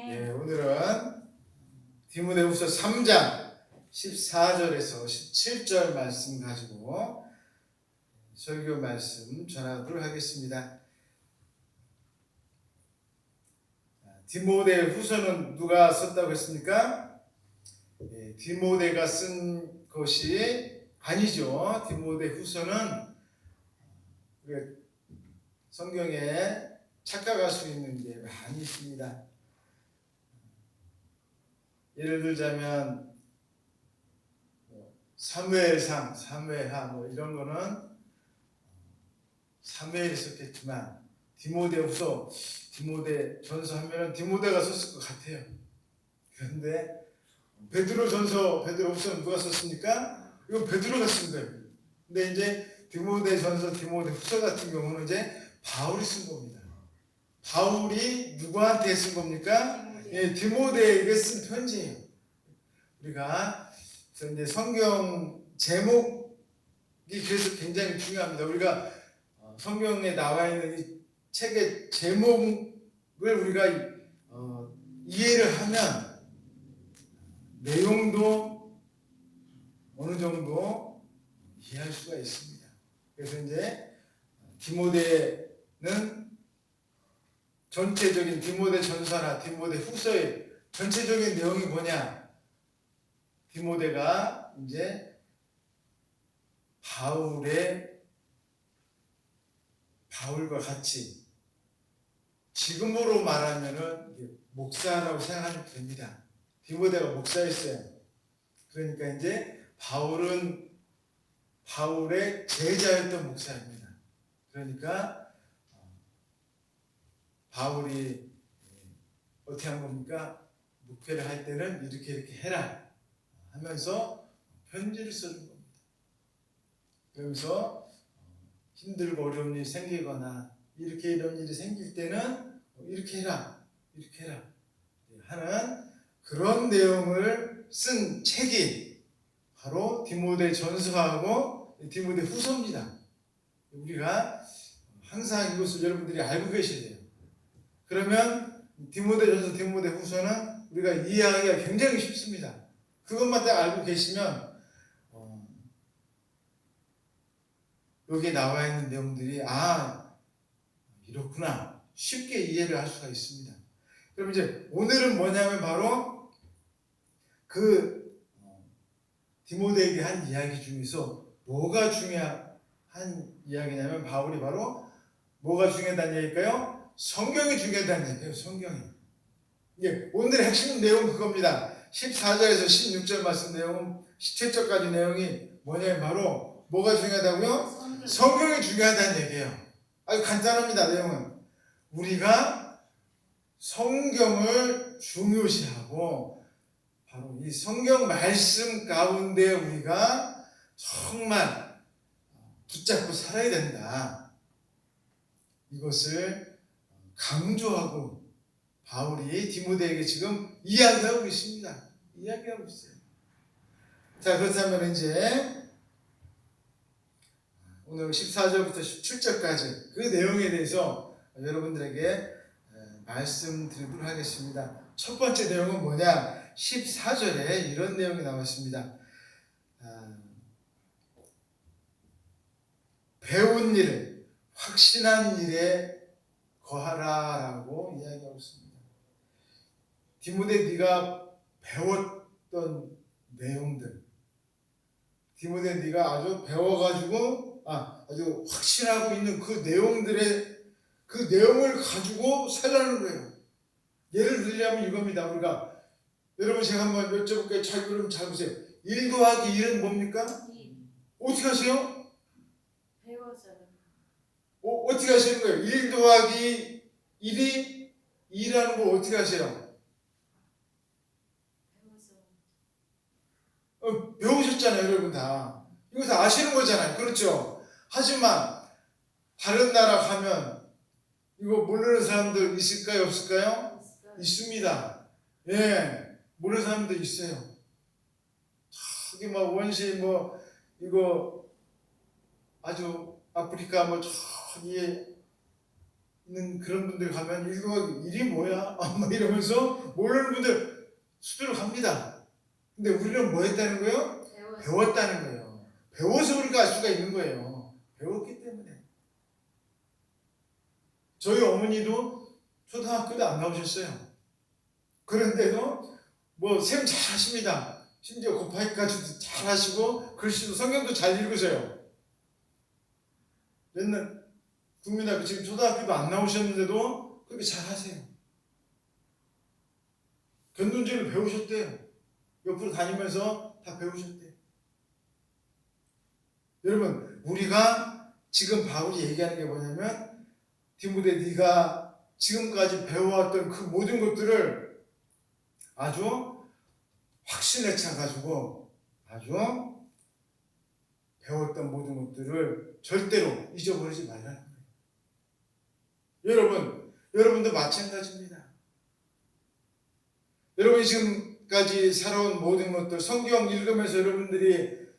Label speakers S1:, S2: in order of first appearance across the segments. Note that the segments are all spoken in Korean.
S1: 예, 오늘은 디모데후서 3장 14절에서 17절 말씀 가지고 설교 말씀 전하도록 하겠습니다. 디모데후서는 누가 썼다고 했습니까? 예, 디모데가 쓴 것이 아니죠. 디모데후서는 성경에 착각할 수 있는 게 많이 있습니다. 예를 들자면 사무엘상, 사무엘하 이런 거는 사무엘이 썼겠지만 디모데후서, 디모데전서 하면은 디모데가 썼을 것 같아요. 그런데 베드로전서, 베드로후서는 누가 썼습니까? 이건 베드로가 쓴 거예요. 근데 이제 디모데전서, 디모데후서 같은 경우는 이제 바울이 쓴 겁니다. 바울이 누구한테 쓴 겁니까? 예, 디모데에게 쓴 편지예요. 우리가 이제 성경 제목이 그래서 굉장히 중요합니다. 우리가 성경에 나와 있는 이 책의 제목을 우리가 이해를 하면 내용도 어느 정도 이해할 수가 있습니다. 그래서 이제 디모데는 전체적인 디모데 전서나 디모데 후서의 전체적인 내용이 뭐냐? 디모데가 이제 바울과 같이 지금으로 말하면은 목사라고 생각하면 됩니다. 디모데가 목사였어요. 그러니까 이제 바울은 바울의 제자였던 목사입니다. 그러니까 바울이 어떻게 한 겁니까? 목회를 할 때는 이렇게 해라 하면서 편지를 써준 겁니다. 그러면서 힘들고 어려운 일이 생기거나 이런 일이 생길 때는 이렇게 해라 하는 그런 내용을 쓴 책이 바로 디모데 전서하고 디모데 후서입니다. 우리가 항상 이것을 여러분들이 알고 계셔야 돼요. 그러면 디모데 전서, 디모데 후서는 우리가 이해하기가 굉장히 쉽습니다. 그것만 딱 알고 계시면 여기에 나와 있는 내용들이 이렇구나 쉽게 이해를 할 수가 있습니다. 그럼 이제 오늘은 뭐냐면 바로 그 디모데에게 한 이야기 중에서 뭐가 중요한 이야기냐면 바울이 바로 뭐가 중요하다는 얘기일까요? 성경이 중요하다는 얘기예요. 성경이. 예, 오늘의 핵심 내용은 그겁니다. 14절에서 16절 말씀 내용은 17절까지 내용이 뭐냐면 바로 뭐가 중요하다고요? 성경이 중요하다는 얘기예요. 아주 간단합니다. 내용은 우리가 성경을 중요시하고 바로 이 성경 말씀 가운데 우리가 정말 붙잡고 살아야 된다. 이것을 강조하고 바울이 디모데에게 지금 이야기하고 있습니다. 이야기하고 있어요. 자, 그렇다면 이제 오늘 14절부터 17절까지 그 내용에 대해서 여러분들에게 말씀드리도록 하겠습니다. 첫 번째 내용은 뭐냐? 14절에 이런 내용이 나와 있습니다. 배운 일, 확신한 일에 거하라라고 이야기하고 있습니다. 디모데 네가 배웠던 내용들, 디모데 네가 아주 배워가지고 아주 확신하고 있는 그 내용을 가지고 살라는 거예요. 예를 들자면 이겁니다. 우리가 여러분 제가 한번 여쭤볼게요. 잘 보세요. 1 더하기 1은 뭡니까? 어떻게 하세요?
S2: 배워서요.
S1: 어떻게 하시는 거예요? 1 더하기 1이 2라는 거 어떻게 하세요? 배우셨잖아요, 여러분 다. 이거 다 아시는 거잖아요. 그렇죠? 하지만 다른 나라 가면 이거 모르는 사람들 있을까요? 없을까요? 있습니다. 예, 모르는 사람들 있어요. 저기 원시 이거 아주 아프리카 저기 있는 그런 분들 가면 1 곱하기 1이 뭐야? 막 이러면서 모르는 분들 수두룩 합니다. 근데 우리는 뭐 했다는 거예요? 배웠다는 거예요. 배워서 우리가 알 수가 있는 거예요. 배웠기 때문에. 저희 어머니도 초등학교도 안 나오셨어요. 그런데도 뭐 셈 잘하십니다. 심지어 곱하기까지도 잘하시고 글씨도 성경도 잘 읽으세요. 옛날 국민학교 지금 초등학교도 안 나오셨는데도 그렇게 잘하세요. 견눈질을 배우셨대요. 옆으로 다니면서 다 배우셨대요. 여러분, 우리가 지금 바울이 얘기하는 게 뭐냐면 디모데 네가 지금까지 배워왔던 그 모든 것들을 아주 확신에 차가지고 아주 배웠던 모든 것들을 절대로 잊어버리지 말라는 거예요. 여러분도 마찬가지입니다. 여러분이 지금까지 살아온 모든 것들, 성경 읽으면서 여러분들이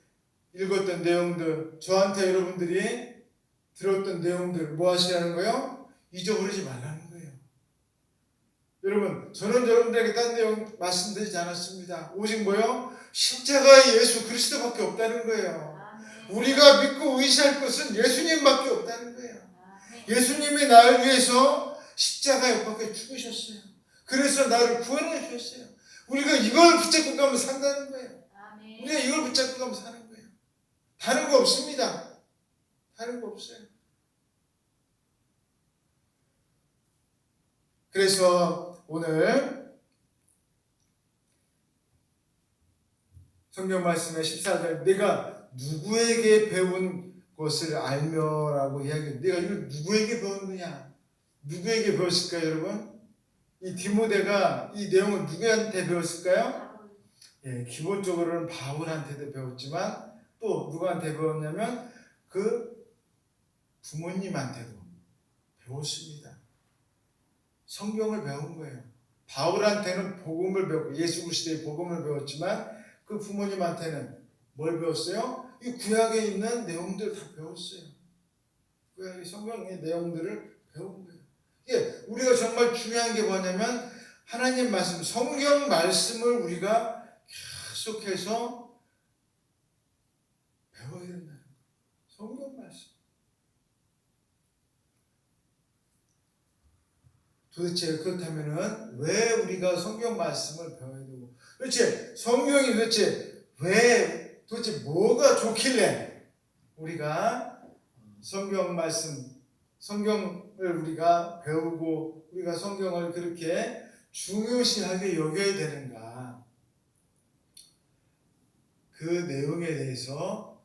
S1: 읽었던 내용들, 저한테 여러분들이 들었던 내용들 뭐 하시라는 거예요? 잊어버리지 말라는 거예요. 여러분, 저는 여러분들에게 딴 내용 말씀드리지 않았습니다. 오직 뭐요? 십자가의 예수 그리스도밖에 없다는 거예요. 우리가 믿고 의지할 것은 예수님밖에 없다는 거예요. 예수님이 나를 위해서 십자가에 못 박혀 죽으셨어요. 그래서 나를 구원해 주셨어요. 우리가 이걸 붙잡고 가면 산다는 거예요. 우리가 이걸 붙잡고 가면 사는 거예요. 다른 거 없습니다. 다른 거 없어요. 그래서 오늘 성경 말씀의 14절 내가 누구에게 배운 것을 알며라고 이야기해요. 내가 이걸 누구에게 배웠느냐? 누구에게 배웠을까요, 여러분? 이 디모데가 이 내용을 누구한테 배웠을까요? 예, 기본적으로는 바울한테도 배웠지만 또 누구한테 배웠냐면 그 부모님한테도 배웠습니다. 성경을 배운 거예요. 바울한테는 복음을 배웠고 예수 그리스도의 복음을 배웠지만 그 부모님한테는 뭘 배웠어요? 이 구약에 있는 내용들 다 배웠어요. 구약의 성경의 내용들을 배운 거예요. 이게 우리가 정말 중요한 게 뭐냐면 하나님 말씀, 성경 말씀을 우리가 계속해서 배워야 된다는 거예요. 성경 말씀. 도대체 그렇다면은 왜 우리가 성경 말씀을 배워야 되고 도대체 성경이 도대체 뭐가 좋길래 우리가 성경 말씀, 성경을 우리가 배우고 우리가 성경을 그렇게 중요시하게 여겨야 되는가? 그 내용에 대해서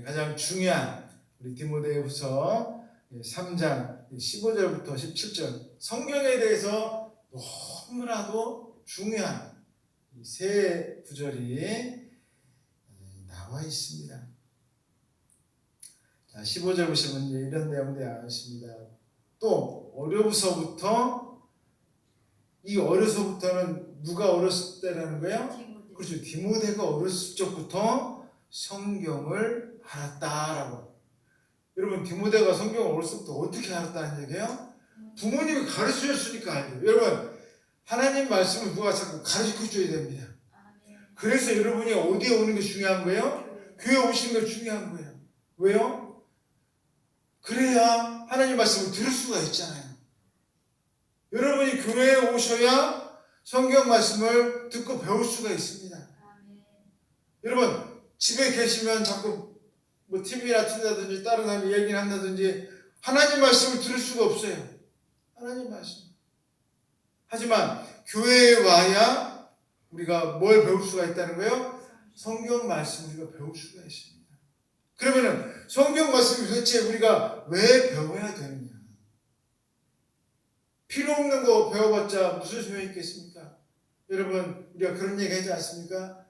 S1: 가장 중요한 우리 디모데후서 3장 15절부터 17절 성경에 대해서 너무나도 중요한 세 구절이 나와 있습니다. 자, 15절 보시면 이런 내용들이 나와 있습니다. 또 어려서부터는 누가 어렸을 때라는 거예요? 그렇죠. 디모데가 어렸을 적부터 성경을 알았다라고. 여러분, 디모데가 성경을 어렸을 때부터 어떻게 알았다는 얘기예요? 부모님이 가르쳐줬으니까 알죠. 여러분, 하나님 말씀을 누가 자꾸 가르쳐줘야 됩니다. 그래서 여러분이 어디에 오는 게 중요한 거예요? 교회 오시는 게 중요한 거예요. 왜요? 그래야 하나님 말씀을 들을 수가 있잖아요. 여러분이 교회에 오셔야 성경 말씀을 듣고 배울 수가 있습니다. 여러분, 집에 계시면 자꾸 뭐 TV나 튼다든지 다른 사람이 얘기를 한다든지 하나님 말씀을 들을 수가 없어요. 하나님 말씀. 하지만 교회에 와야 우리가 뭘 배울 수가 있다는 거예요? 성경 말씀을 우리가 배울 수가 있습니다. 그러면은 성경 말씀을 도대체 우리가 왜 배워야 되느냐? 필요 없는 거 배워봤자 무슨 소용이 있겠습니까? 여러분, 우리가 그런 얘기 하지 않습니까?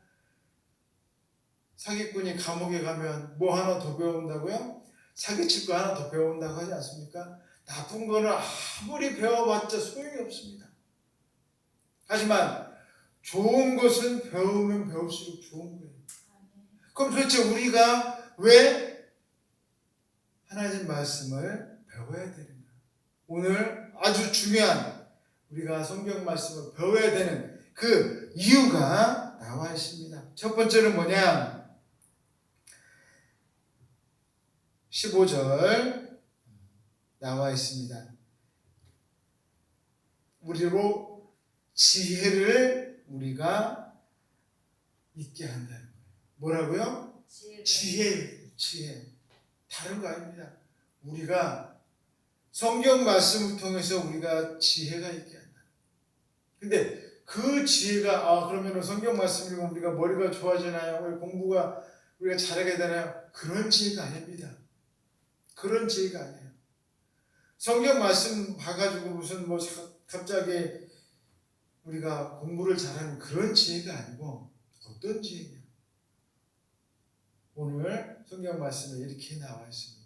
S1: 사기꾼이 감옥에 가면 뭐 하나 더 배운다고요? 사기칠 거 하나 더 배운다고 하지 않습니까? 나쁜 거는 아무리 배워봤자 소용이 없습니다. 하지만 좋은 것은 배우면 배울수록 좋은 거예요. 그럼 도대체 우리가 왜 하나님 말씀을 배워야 되는가? 오늘 아주 중요한 우리가 성경 말씀을 배워야 되는 그 이유가 나와 있습니다. 첫 번째는 뭐냐? 15절 나와 있습니다. 우리로 지혜를 우리가 있게 한다는 거예요. 뭐라고요? 지혜. 다른 거 아닙니다. 우리가 성경 말씀을 통해서 우리가 지혜가 있게 한다. 근데 그 지혜가 그러면 성경 말씀 읽으면 우리가 머리가 좋아지나요? 왜 공부가 우리가 잘하게 되나요? 그런 지혜가 아닙니다. 그런 지혜가 아니에요. 성경 말씀 봐가지고 무슨 뭐 갑자기 우리가 공부를 잘하는 그런 지혜가 아니고 어떤 지혜냐? 오늘 성경 말씀에 이렇게 나와 있습니다.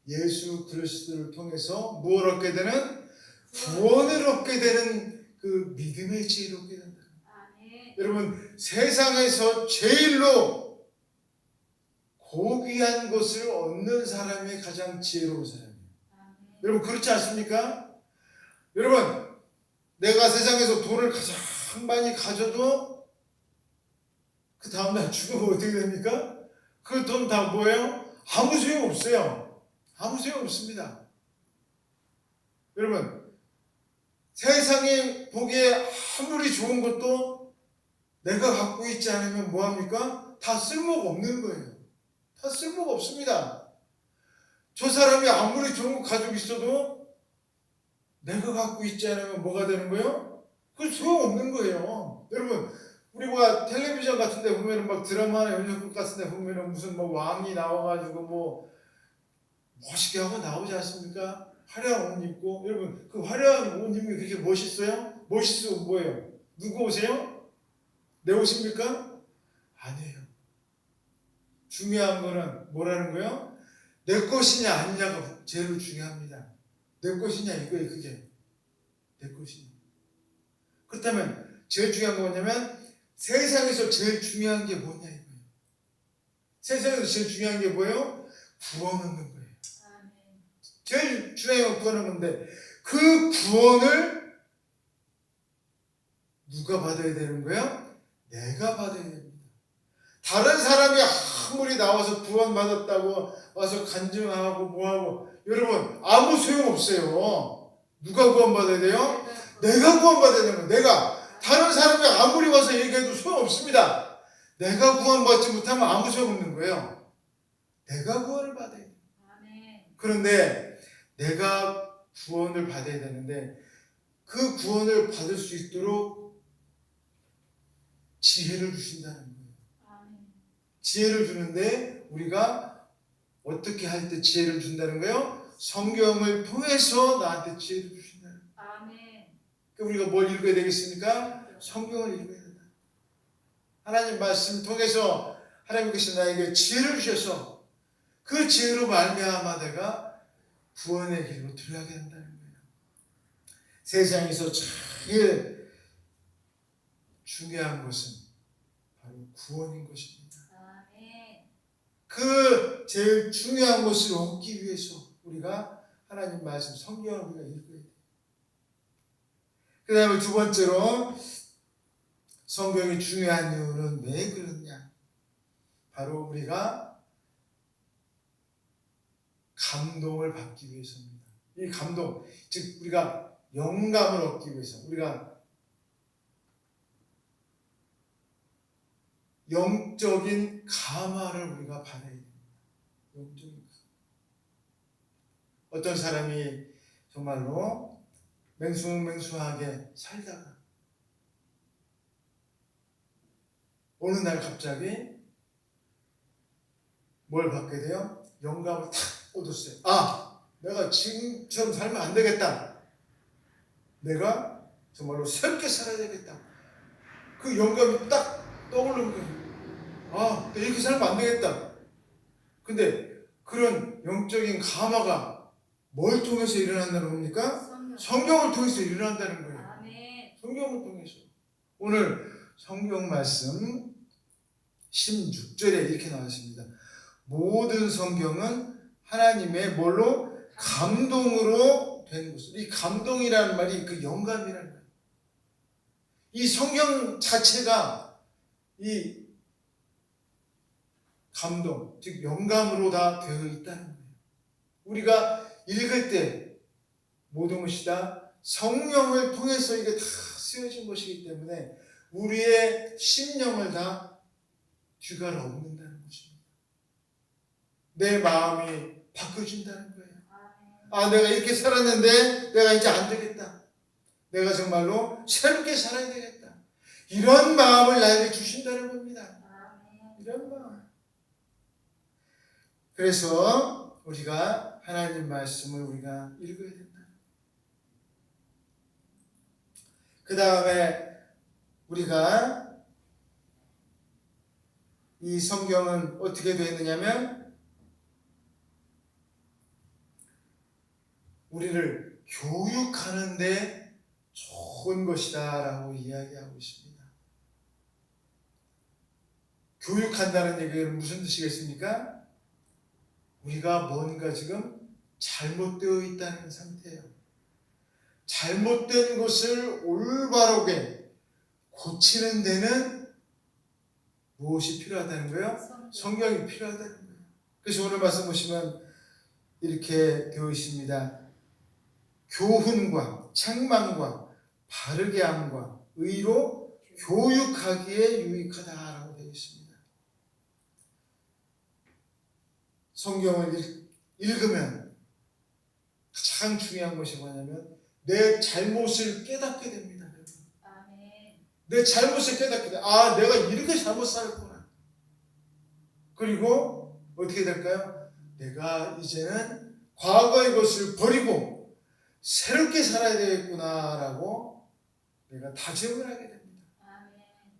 S1: 예수 그리스도를 통해서 무엇을 얻게 되는? 구원을 얻게 되는 그 믿음의 지혜를 얻게 된다. 여러분, 세상에서 제일로 고귀한 것을 얻는 사람이 가장 지혜로운 사람이에요. 여러분, 그렇지 않습니까? 여러분, 내가 세상에서 돈을 가장 많이 가져도 그 다음날 죽으면 어떻게 됩니까? 그 돈 다 뭐예요? 아무 소용 없어요. 아무 소용 없습니다. 여러분, 세상에 보기에 아무리 좋은 것도 내가 갖고 있지 않으면 뭐합니까? 다 쓸모가 없는 거예요. 다 쓸모가 없습니다. 저 사람이 아무리 좋은 거 가지고 있어도 내가 갖고 있지 않으면 뭐가 되는 거예요? 그 소용없는 거예요. 여러분, 우리 뭐 텔레비전 같은 데 보면은 막 드라마나 연극 같은 데 보면은 무슨 뭐 왕이 나와가지고 뭐 멋있게 하고 나오지 않습니까? 화려한 옷 입고. 여러분, 그 화려한 옷 입는 게 그렇게 멋있어요? 멋있어 뭐예요? 누구 옷이에요? 내 옷입니까? 아니에요. 중요한 거는 뭐라는 거예요? 내 것이냐 아니냐가 제일 중요합니다. 내 것이냐 이거예요. 그게 내 것이냐. 그렇다면 제일 중요한 건 뭐냐면 세상에서 제일 중요한 게 뭐냐 이거예요. 세상에서 제일 중요한 게 뭐예요? 구원 얻는 거예요. 제일 중요한 건 구원 얻는 건데 그 구원을 누가 받아야 되는 거예요? 내가 받아야 됩니다. 다른 사람이 아무리 나와서 구원 받았다고 와서 간증하고 뭐하고 여러분 아무 소용 없어요. 누가 구원 받아야 돼요? 내가 구원 받아야 되는 거예요. 내가. 다른 사람이 아무리 와서 얘기해도 소용없습니다. 내가 구원받지 못하면 아무 소용없는 거예요. 내가 구원을 받아야 돼요. 그런데 내가 구원을 받아야 되는데 그 구원을 받을 수 있도록 지혜를 주신다는 거예요. 지혜를 주는데 우리가 어떻게 할 때 지혜를 준다는 거예요? 성경을 통해서 나한테 지혜를 주신다는 거예요. 우리가 뭘 읽어야 되겠습니까? 성경을 읽어야 된다. 하나님 말씀 통해서 하나님께서 나에게 지혜를 주셔서 그 지혜로 말미암아 내가 구원의 길로 들어가게 된다는 거예요. 세상에서 제일 중요한 것은 바로 구원인 것입니다. 그 제일 중요한 것을 얻기 위해서 우리가 하나님 말씀 성경을 우리가 읽어야 돼요. 그 다음에 두 번째로 성경이 중요한 이유는 왜 그러냐? 바로 우리가 감동을 받기 위해서입니다. 이 감동, 즉 우리가 영감을 얻기 위해서 우리가 영적인 감화를 우리가 받아야 됩니다. 영적인 감화. 어떤 사람이 정말로 맹수하게 살다가 어느 날 갑자기 뭘 받게 돼요? 영감을 탁 얻었어요. 내가 지금처럼 살면 안 되겠다. 내가 정말로 새롭게 살아야 되겠다. 그 영감이 딱 떠오르는 거예요. 내가 이렇게 살면 안 되겠다. 근데 그런 영적인 감화가 뭘 통해서 일어난다는 겁니까? 성경을 통해서 일어난다는 거예요. 성경을 통해서. 오늘 성경 말씀 16절에 이렇게 나왔습니다. 모든 성경은 하나님의 뭘로? 감동으로 된 것을, 이 감동이라는 말이 그 영감이라는 거예요. 이 성경 자체가 이 감동, 즉 영감으로 다 되어 있다는 거예요. 우리가 읽을 때 모든 것이 다 성령을 통해서 이게 다 쓰여진 것이기 때문에 우리의 심령을 다 뒤가라 엎는다는 것입니다. 내 마음이 바뀌어진다는 거예요. 아, 내가 이렇게 살았는데 내가 이제 안 되겠다. 내가 정말로 새롭게 살아야 되겠다. 이런 마음을 나에게 주신다는 겁니다. 이런 마음. 그래서 우리가 하나님 말씀을 우리가 읽어야 된다. 그 다음에 우리가 이 성경은 어떻게 되어 있느냐면 우리를 교육하는데 좋은 것이다 라고 이야기하고 있습니다. 교육한다는 얘기는 무슨 뜻이겠습니까? 우리가 뭔가 지금 잘못되어 있다는 상태예요. 잘못된 것을 올바르게 고치는 데는 무엇이 필요하다는 거예요? 성경이 필요하다는 거예요. 그래서 오늘 말씀 보시면 이렇게 되어 있습니다. 교훈과 책망과 바르게 함과 의로 교육하기에 유익하다라고 되어 있습니다. 성경을 읽으면 가장 중요한 것이 뭐냐면 내 잘못을 깨닫게 됩니다. 내 잘못을 깨닫게 돼. 아, 내가 이렇게 잘못 살았구나. 그리고 어떻게 될까요? 내가 이제는 과거의 것을 버리고 새롭게 살아야 되겠구나라고 내가 다짐을 하게 됩니다.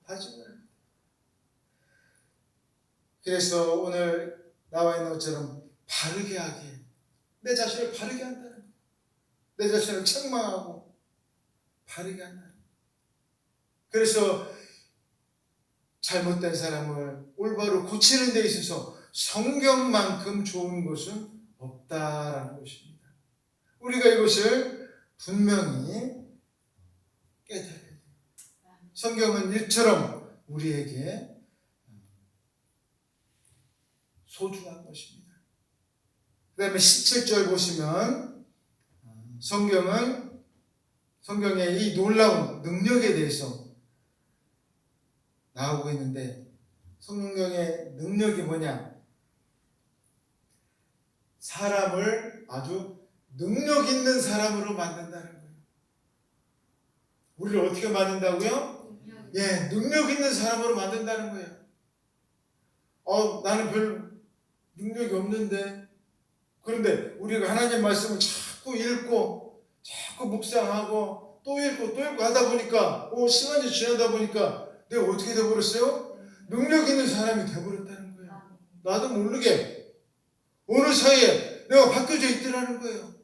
S1: 다짐을 합니다. 그래서 오늘 나와 있는 것처럼 바르게 하기에 내 자신을 바르게 한다는 거예요. 내 자신을 책망하고 바르게 한다는 거예요. 그래서 잘못된 사람을 올바로 고치는 데 있어서 성경만큼 좋은 것은 없다라는 것입니다. 우리가 이것을 분명히 깨달아야 돼요. 성경은 일처럼 우리에게 소중한 것입니다. 그 다음에 17절 보시면 성경의 이 놀라운 능력에 대해서 나오고 있는데 성경의 능력이 뭐냐? 사람을 아주 능력 있는 사람으로 만든다는 거예요. 우리를 어떻게 만든다고요? 예, 능력 있는 사람으로 만든다는 거예요. 나는 별 능력이 없는데. 그런데 우리가 하나님 말씀을 자꾸 읽고 자꾸 묵상하고 또 읽고 하다 보니까 시간이 지나다 보니까 내가 어떻게 돼버렸어요? 능력 있는 사람이 돼버렸다는 거예요. 나도 모르게 어느 사이에 내가 바뀌어져 있더라는 거예요.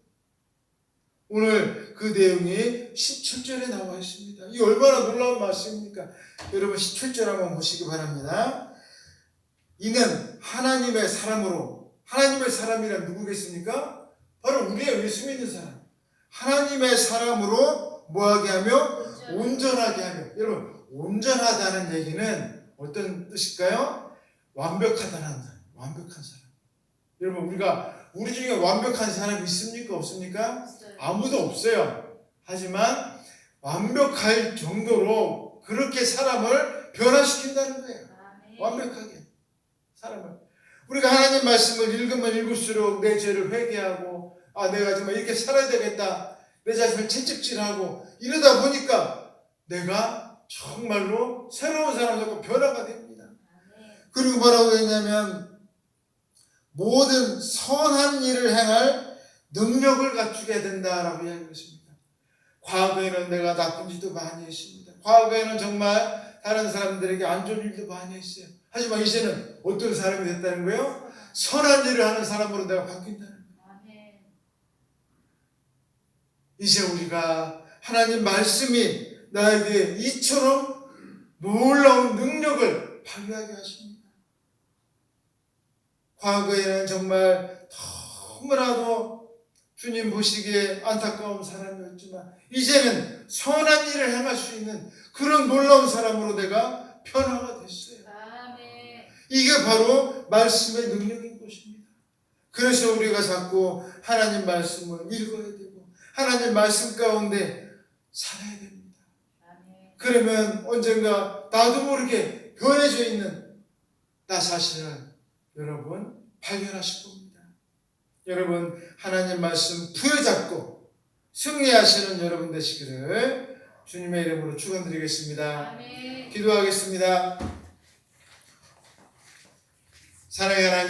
S1: 오늘 그 내용이 17절에 나와 있습니다. 이 얼마나 놀라운 말씀입니까? 여러분 17절 한번 보시기 바랍니다. 이는 하나님의 사람으로, 하나님의 사람이란 누구겠습니까? 바로 우리의 예수 믿는 사람. 하나님의 사람으로 뭐하게 하며? 온전하게 하며. 여러분 온전하다는 얘기는 어떤 뜻일까요? 완벽하다는 사람, 완벽한 사람. 여러분 우리 중에 완벽한 사람이 있습니까? 없습니까? 아무도 없어요. 하지만 완벽할 정도로 그렇게 사람을 변화시킨다는 거예요. 완벽하게 사람을. 우리가 하나님 말씀을 읽으면 읽을수록 내 죄를 회개하고 내가 정말 이렇게 살아야 되겠다. 내 자신을 채찍질하고 이러다 보니까 내가 정말로 새로운 사람으로 변화가 됩니다. 그리고 뭐라고 했냐면 모든 선한 일을 행할 능력을 갖추게 된다라고 이야기했습니다. 과거에는 내가 나쁜 짓도 많이 했습니다. 과거에는 정말 다른 사람들에게 안 좋은 일도 많이 했어요. 하지만 이제는 어떤 사람이 됐다는 거예요? 선한 일을 하는 사람으로 내가 바뀐다는 거예요. 이제 우리가 하나님 말씀이 나에게 이처럼 놀라운 능력을 발휘하게 하십니다. 과거에는 정말 너무나도 주님 보시기에 안타까운 사람이었지만 이제는 선한 일을 행할 수 있는 그런 놀라운 사람으로 내가 변화가 됐어요.
S2: 아멘.
S1: 이게 바로 말씀의 능력인 것입니다. 그래서 우리가 자꾸 하나님 말씀을 읽어야 되고 하나님 말씀 가운데 살아야 됩니다.
S2: 아멘.
S1: 그러면 언젠가 나도 모르게 변해져 있는 나 자신을 여러분 발견하실 겁니다. 여러분 하나님 말씀 부여잡고 승리하시는 여러분 되시기를 주님의 이름으로 축원드리겠습니다.
S2: 아멘.
S1: 기도하겠습니다. 사랑의 하나님